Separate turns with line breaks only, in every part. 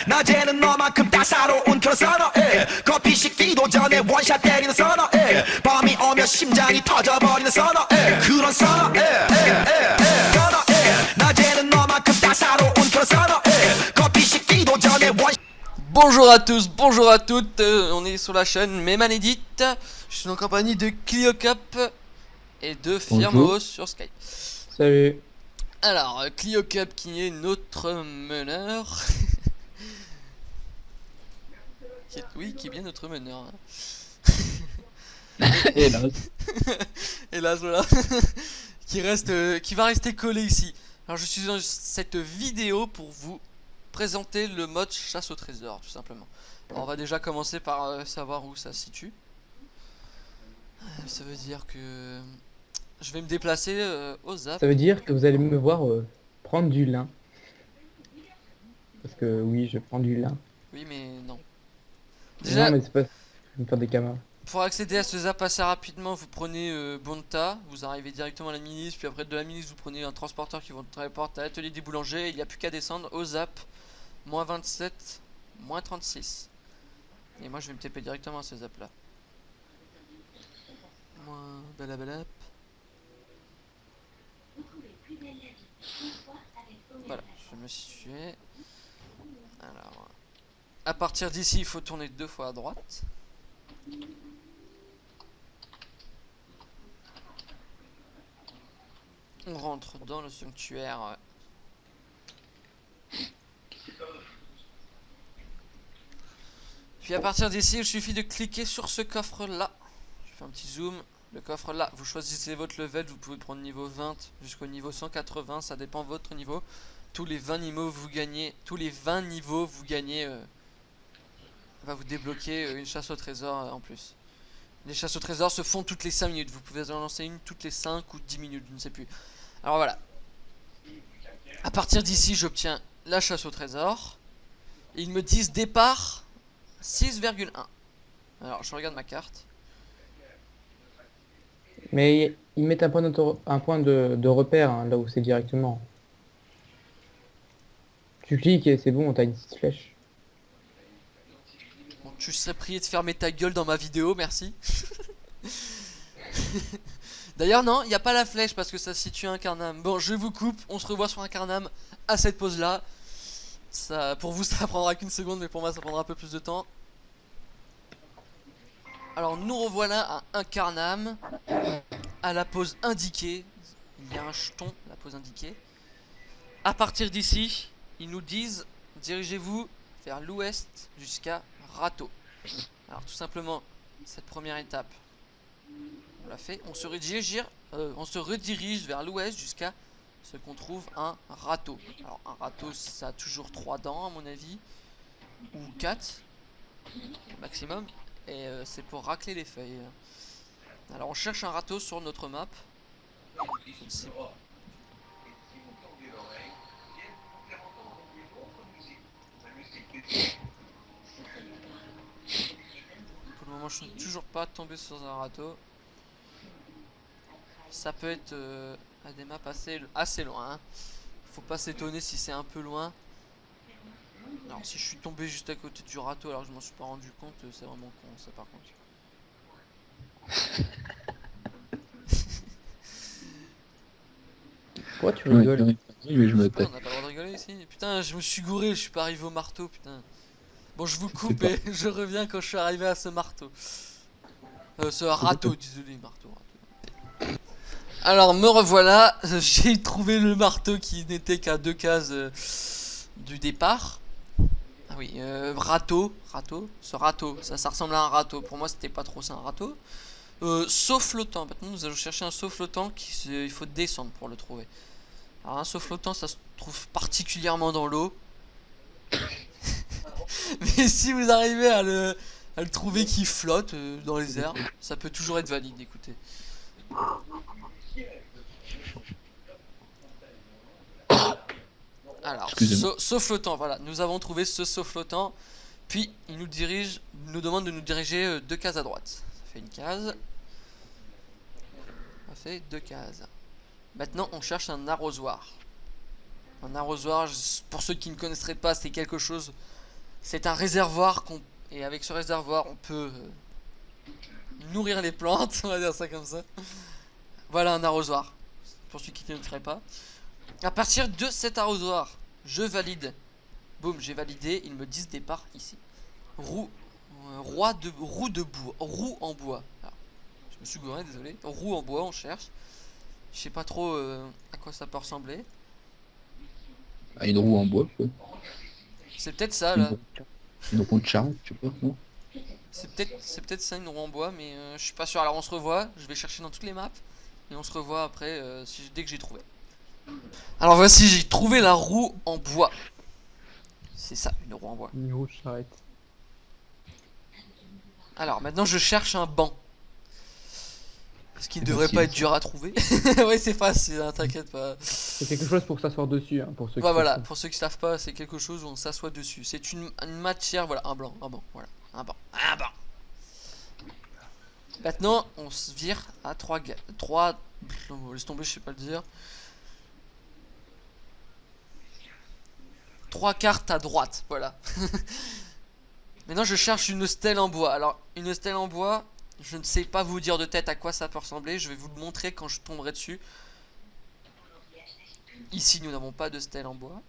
낮에는 너만큼 따사로운 그런 선어해 커피 식기도 전에 원샷 때리는 선어해 밤이 오면 심장이 터져버리는 선어해 그런 선어해 선어해 낮에는 너만큼 따사로운 그런 선어해 커피 식기도 전에 원샷.
Bonjour à tous, bonjour à toutes, on est sur la chaîne Memanédite, je suis en compagnie de ClioCup et de Firmos sur Skype.
Salut.
Alors, ClioCup qui est notre meneur, qui est bien notre meneur.
Hélas.
Hélas, voilà. qui va rester collé ici. Alors je suis dans cette vidéo pour vous présenter le mode chasse au trésor, tout simplement. Alors, on va déjà commencer par savoir où ça se situe. Ça veut dire que je vais me déplacer au zap.
Ça veut dire que vous allez me voir prendre du lin. Parce que oui, je prends du lin.
Oui, mais non. Déjà,
Non, mais c'est pas... Je vais me faire des camarades.
pour accéder à ce zap assez rapidement, vous prenez Bonta, vous arrivez directement à la milice, puis après de la milice, vous prenez un transporteur qui vous téléporte à l'atelier des boulangers. Il n'y a plus qu'à descendre au zap. Moins 27, moins 36. Et moi je vais me TP directement à ce zap là. Moins balabalap. Voilà, je me suis tué. Alors, à partir d'ici, il faut tourner 2 fois à droite. On rentre dans le sanctuaire. Puis à partir d'ici, il suffit de cliquer sur ce coffre là. Je fais un petit zoom. Le coffre là, vous choisissez votre level. Vous pouvez prendre niveau 20 jusqu'au niveau 180. Ça dépend de votre niveau. Tous les 20 niveaux vous gagnez. Va vous débloquer une chasse au trésor en plus. Les chasses au trésor se font toutes les 5 minutes. Vous pouvez en lancer une toutes les 5 ou 10 minutes. Je ne sais plus. Alors voilà. À partir d'ici, j'obtiens la chasse au trésor. Et ils me disent départ 6,1. Alors je regarde ma carte.
Mais ils mettent un point de repère hein, là où c'est directement. Tu cliques et c'est bon, t'as une petite flèche.
Bon, tu serais prié de fermer ta gueule dans ma vidéo, merci. D'ailleurs non, il n'y a pas la flèche parce que ça se situe à un Carnam. Bon, je vous coupe, on se revoit sur un Carnam à cette pause là. Ça, pour vous ça prendra qu'une seconde, mais pour moi ça prendra un peu plus de temps. Alors nous revoilà à un Carnam, à la pause indiquée. Il y a un jeton, la pause indiquée. À partir d'ici, ils nous disent dirigez-vous vers l'ouest jusqu'à Rato. Alors tout simplement, cette première étape, on l'a fait. On se redirige vers l'ouest jusqu'à ce qu'on trouve un râteau. Alors un râteau, ça a toujours 3 dents à mon avis, ou 4 maximum. Et c'est pour racler les feuilles. Alors on cherche un râteau sur notre map. Je ne sais pas. Pour le moment je suis toujours pas tombé sur un râteau. Ça peut être à des maps assez loin hein. Faut pas s'étonner si c'est un peu loin. Alors si je suis tombé juste à côté du râteau alors que je m'en suis pas rendu compte, c'est vraiment con ça par contre.
Pourquoi tu rigoles?
Oui, mais je me tais.
On n'a pas le droit de rigoler ici. Putain, je me suis gouré, je suis pas arrivé au marteau, putain. Bon, je vous coupe et je reviens quand je suis arrivé à ce marteau. Ce râteau, désolé, marteau. Alors, me revoilà. J'ai trouvé le marteau qui n'était qu'à 2 cases du départ. Ah oui, râteau. Ce râteau, ça ressemble à un râteau. Pour moi, c'était pas trop ça, un râteau. Saut flottant. Maintenant, nous allons chercher un saut flottant il faut descendre pour le trouver. Alors, un saut flottant, ça se trouve particulièrement dans l'eau. Mais si vous arrivez à le trouver qui flotte dans les airs, ça peut toujours être valide, écoutez. Alors, saut flottant, voilà, nous avons trouvé ce saut flottant. Puis, il nous demande de nous diriger 2 cases à droite. Ça fait une case. Ça fait 2 cases. Maintenant, on cherche un arrosoir. Un arrosoir, pour ceux qui ne connaisseraient pas, c'est quelque chose... C'est un réservoir et avec ce réservoir, on peut nourrir les plantes, on va dire ça comme ça. Voilà un arrosoir, pour ceux qui ne connaîtraient pas. À partir de cet arrosoir, je valide. Boum, j'ai validé, ils me disent départ ici. Roue en bois. Alors, je me suis gouré, désolé. Roue en bois, on cherche. Je sais pas trop à quoi ça peut ressembler.
Ah, une roue en bois, quoi.
C'est peut-être ça là.
Une roue de charrette, tu vois, non?
C'est peut-être ça une roue en bois, mais je suis pas sûr. Alors on se revoit. Je vais chercher dans toutes les maps et on se revoit après dès que j'ai trouvé. Alors voici, j'ai trouvé la roue en bois. C'est ça, une roue en bois.
Une roue de charrette.
Alors maintenant je cherche un banc. Ce qui ne
C'est
devrait
facile,
pas être
ça.
dur à trouver. Ouais, c'est facile, hein, t'inquiète pas.
C'est quelque chose pour s'asseoir dessus, hein, pour ceux qui
Ouais, voilà,
savent
pour ceux qui savent pas, c'est quelque chose où on s'assoit dessus. C'est une matière, voilà, un banc, voilà, un banc. Maintenant, on se vire à 3 gars. 3. Laisse tomber, je sais pas le dire. 3 cartes à droite, voilà. Maintenant, je cherche une stèle en bois. Alors, une stèle en bois, je ne sais pas vous dire de tête à quoi ça peut ressembler. Je vais vous le montrer quand je tomberai dessus. Ici, nous n'avons pas de stèle en bois.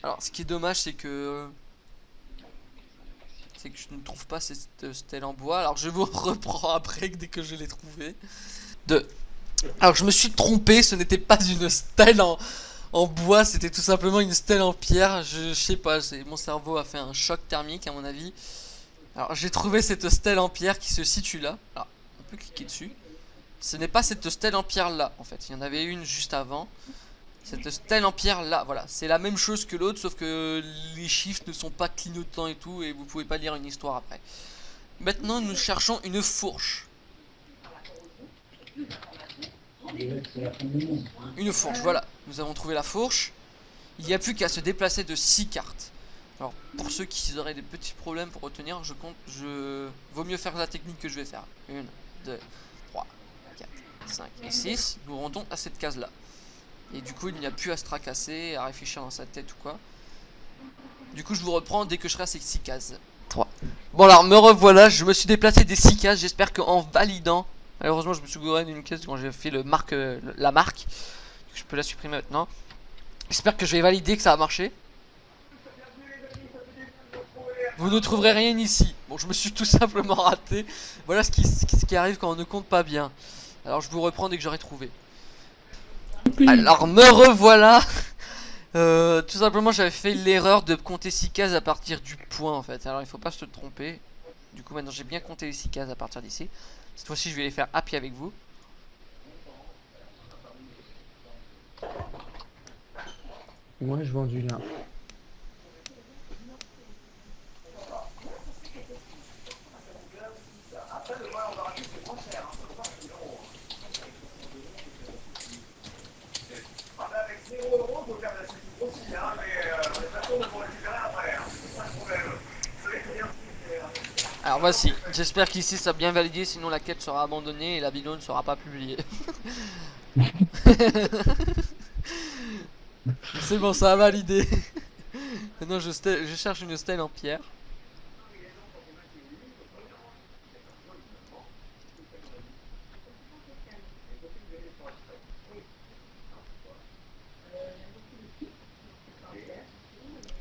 Alors, ce qui est dommage, c'est que je ne trouve pas cette stèle en bois. Alors, je vous reprends après dès que je l'ai trouvée. Alors, je me suis trompé. Ce n'était pas une stèle en bois, c'était tout simplement une stèle en pierre. Je sais pas, mon cerveau a fait un choc thermique à mon avis. Alors, j'ai trouvé cette stèle en pierre qui se situe là. Alors, on peut cliquer dessus. Ce n'est pas cette stèle en pierre là, en fait. Il y en avait une juste avant. Cette stèle en pierre là, voilà. C'est la même chose que l'autre, sauf que les chiffres ne sont pas clignotants et tout, et vous pouvez pas lire une histoire après. Maintenant, nous cherchons une fourche. Une fourche, voilà. Nous avons trouvé la fourche. Il n'y a plus qu'à se déplacer de 6 cartes. Alors, pour ceux qui auraient des petits problèmes pour retenir, vaut mieux faire la technique que je vais faire. 1, 2, 3, 4, 5 et 6. Nous rendons à cette case-là. Et du coup, il n'y a plus à se tracasser, à réfléchir dans sa tête ou quoi. Du coup, je vous reprends dès que je serai à ces 6 cases. 3. Bon, alors, me revoilà. Je me suis déplacé des 6 cases. J'espère qu'en validant... Malheureusement, je me suis gouré d'une case quand j'ai fait la marque. Je peux la supprimer maintenant. J'espère que je vais valider que ça a marché. Vous ne trouverez rien ici. Bon, je me suis tout simplement raté. Voilà ce qui arrive quand on ne compte pas bien. Alors, je vous reprends dès que j'aurai trouvé. Alors, me revoilà. Tout simplement, j'avais fait l'erreur de compter 6 cases à partir du point, en fait. Alors, il faut pas se tromper. Du coup, maintenant, j'ai bien compté les 6 cases à partir d'ici. Cette fois-ci, je vais les faire à pied avec vous.
Moi, je vends du lin.
Alors voici, j'espère qu'ici ça a bien validé, sinon la quête sera abandonnée et la vidéo ne sera pas publiée. C'est bon, ça a validé. Maintenant je cherche une stèle en pierre.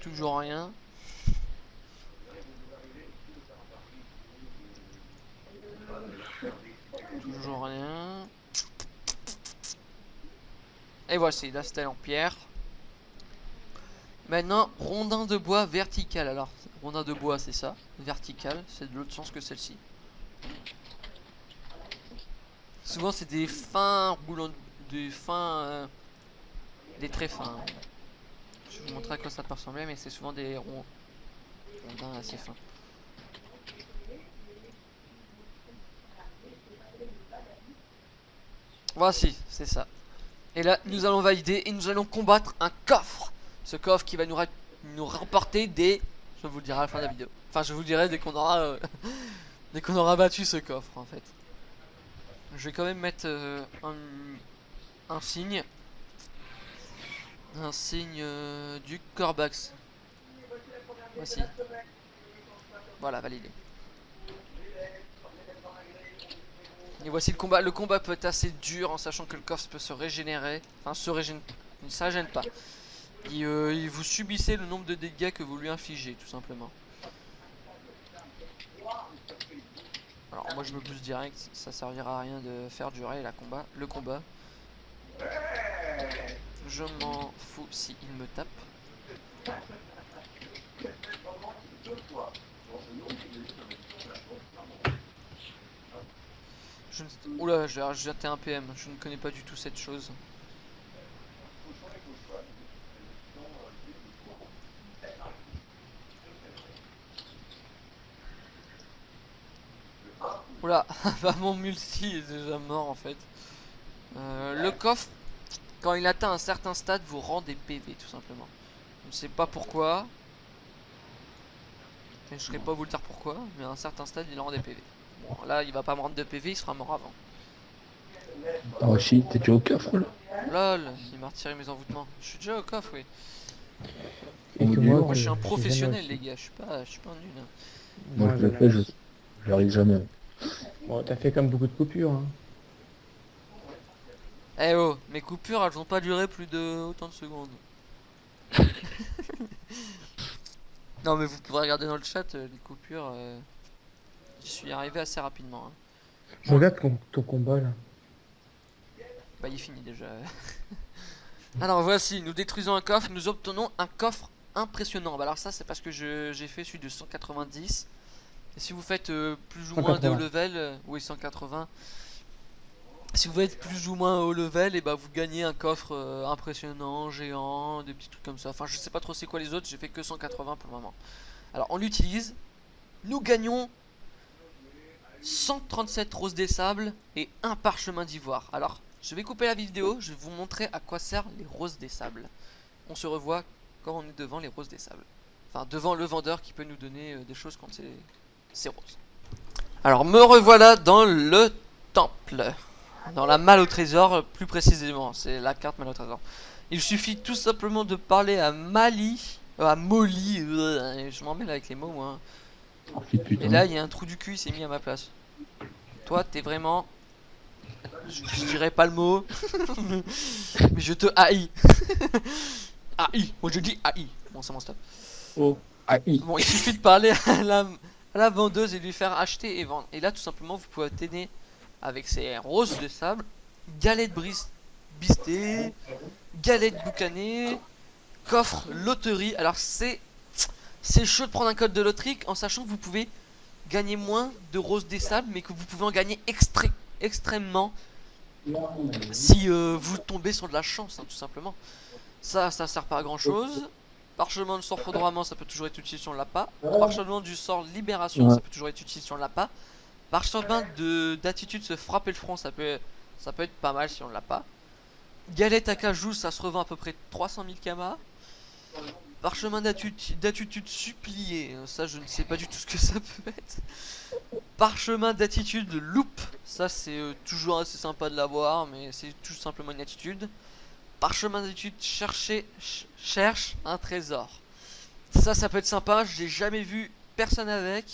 Toujours rien. Toujours rien. Et voici la stèle en pierre. Maintenant, rondin de bois vertical. Alors, rondin de bois, c'est ça. Vertical, c'est de l'autre sens que celle-ci. Souvent, c'est des fins roulants, des très fins. Je vais vous montrer à quoi ça peut ressembler, mais c'est souvent des rondins assez fins. Voici, c'est ça. Et là, nous allons valider et nous allons combattre un coffre. Ce coffre qui va nous rapporter des... Je vous le dirai à la fin de la vidéo. Enfin, je vous le dirai dès qu'on aura Dès qu'on aura battu ce coffre en fait. Je vais quand même mettre un signe. Un signe du Corbax. Voici. Voilà, validé. Et voici le combat. Le combat peut être assez dur en sachant que le coffre peut se régénérer. Enfin, se régénère. Ça gêne pas. Et vous subissez le nombre de dégâts que vous lui infligez, tout simplement. Alors moi je me pousse direct, ça servira à rien de faire durer le combat. Je m'en fous si il me tape. Oula, je vais jeter un PM, je ne connais pas du tout cette chose. Oula, bah mon multi est déjà mort en fait. Le coffre, quand il atteint un certain stade, vous rend des PV tout simplement. Je ne sais pas pourquoi. Et je ne saurais pas vous le dire pourquoi, mais à un certain stade il rend des PV. Bon là il va pas me rendre de PV, il sera mort avant.
Oh shit, t'es déjà au coffre là?
Lol, il m'a retiré mes envoûtements. Je suis déjà au coffre, oui.
Et que
Mon
moi,
Dieu.
Moi je suis un
j'ai
professionnel
jamais
les gars, je suis pas un nul. Hein.
Moi
Moi,
je le fais, j'arrive jamais.
Bon, t'as fait comme beaucoup de coupures. Hein.
Eh oh, mes coupures elles ont pas duré plus de autant de secondes. Non mais vous pourrez regarder dans le chat les coupures. J'y suis arrivé assez rapidement. Hein.
Je regarde ton combat là.
Bah il est fini déjà. Alors voici, nous détruisons un coffre, nous obtenons un coffre impressionnant. Bah alors ça c'est parce que j'ai fait celui de 190. Et si vous faites plus ou moins de
180.
haut level, oui 180. Si vous êtes plus ou moins haut level, et bah vous gagnez un coffre impressionnant, géant, des petits trucs comme ça. Enfin je sais pas trop c'est quoi les autres, j'ai fait que 180 pour le moment. Alors on l'utilise, nous gagnons 137 roses des sables et un parchemin d'ivoire. Alors je vais couper la vidéo, je vais vous montrer à quoi servent les roses des sables. On se revoit quand on est devant les roses des sables. Enfin devant le vendeur qui peut nous donner des choses quand c'est rose. Alors me revoilà dans le temple. Dans la malle au trésor, plus précisément, c'est la carte malle au trésor. Il suffit tout simplement de parler à Molly, je m'en mêle avec les mots moi.
Oh, putain.
Et là il y a un trou du cul, il s'est mis à ma place. Toi t'es vraiment, je dirais pas le mot, mais je te haïs. Haïs, moi je dis haïs. Bon c'est mon stop.
Oh, aïe.
Bon il suffit de parler à la vendeuse et lui faire acheter et vendre. Et là tout simplement vous pouvez obtenir avec ces roses de sable, galettes bistées, galettes boucanées, coffre loterie. Alors c'est chaud de prendre un code de loterie en sachant que vous pouvez gagner moins de roses des sables, mais que vous pouvez en gagner extrêmement si vous tombez sur de la chance, hein, tout simplement. Ça sert pas à grand chose. Parchemin du sort foudroiement, ça peut toujours être utile si on l'a pas. Parchemin du sort libération, ça peut toujours être utile si on l'a pas. Parchemin d'attitude se frapper le front, ça peut être pas mal si on l'a pas. Galette à cajou, ça se revend à peu près 300 000 kamas. Parchemin d'attitude supplié, ça je ne sais pas du tout ce que ça peut être. Parchemin d'attitude loupe, ça c'est toujours assez sympa de l'avoir, mais c'est tout simplement une attitude. Parchemin d'attitude cherche un trésor. Ça peut être sympa, je l'ai jamais vu personne avec.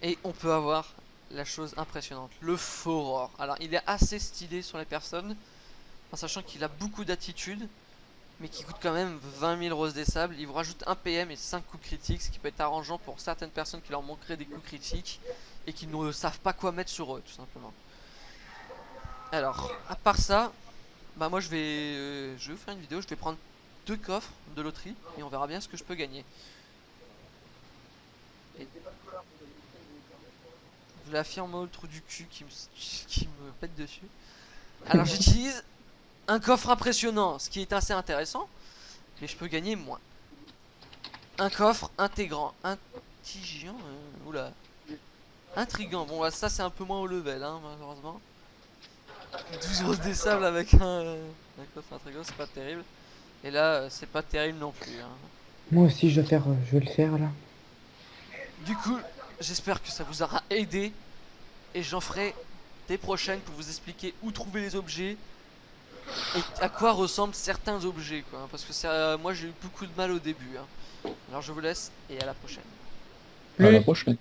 Et on peut avoir la chose impressionnante, le Furor. Alors il est assez stylé sur les personnes, en sachant qu'il a beaucoup d'attitude, mais qui coûte quand même 20 000 roses des sables. Il vous rajoute un PM et 5 coups critiques, ce qui peut être arrangeant pour certaines personnes qui leur manqueraient des coups critiques et qui ne savent pas quoi mettre sur eux, tout simplement. Alors, à part ça, bah moi je vais vous faire une vidéo, je vais prendre 2 coffres de loterie et on verra bien ce que je peux gagner. La fille en moi le trou du cul qui me pète dessus. Alors j'utilise un coffre impressionnant, ce qui est assez intéressant, mais je peux gagner moins. Un coffre intégrant, intriguant, oula, intrigant. Bon là, ça c'est un peu moins au level, hein, malheureusement. 12 roses des sables avec un coffre intrigant, c'est pas terrible. Et là, c'est pas terrible non plus. Hein.
Moi aussi, je vais le faire là.
Du coup, j'espère que ça vous aura aidé. Et j'en ferai des prochaines pour vous expliquer où trouver les objets. Et à quoi ressemblent certains objets, quoi. Parce que ça, moi j'ai eu beaucoup de mal au début. Hein. Alors je vous laisse et à la prochaine.
À la prochaine.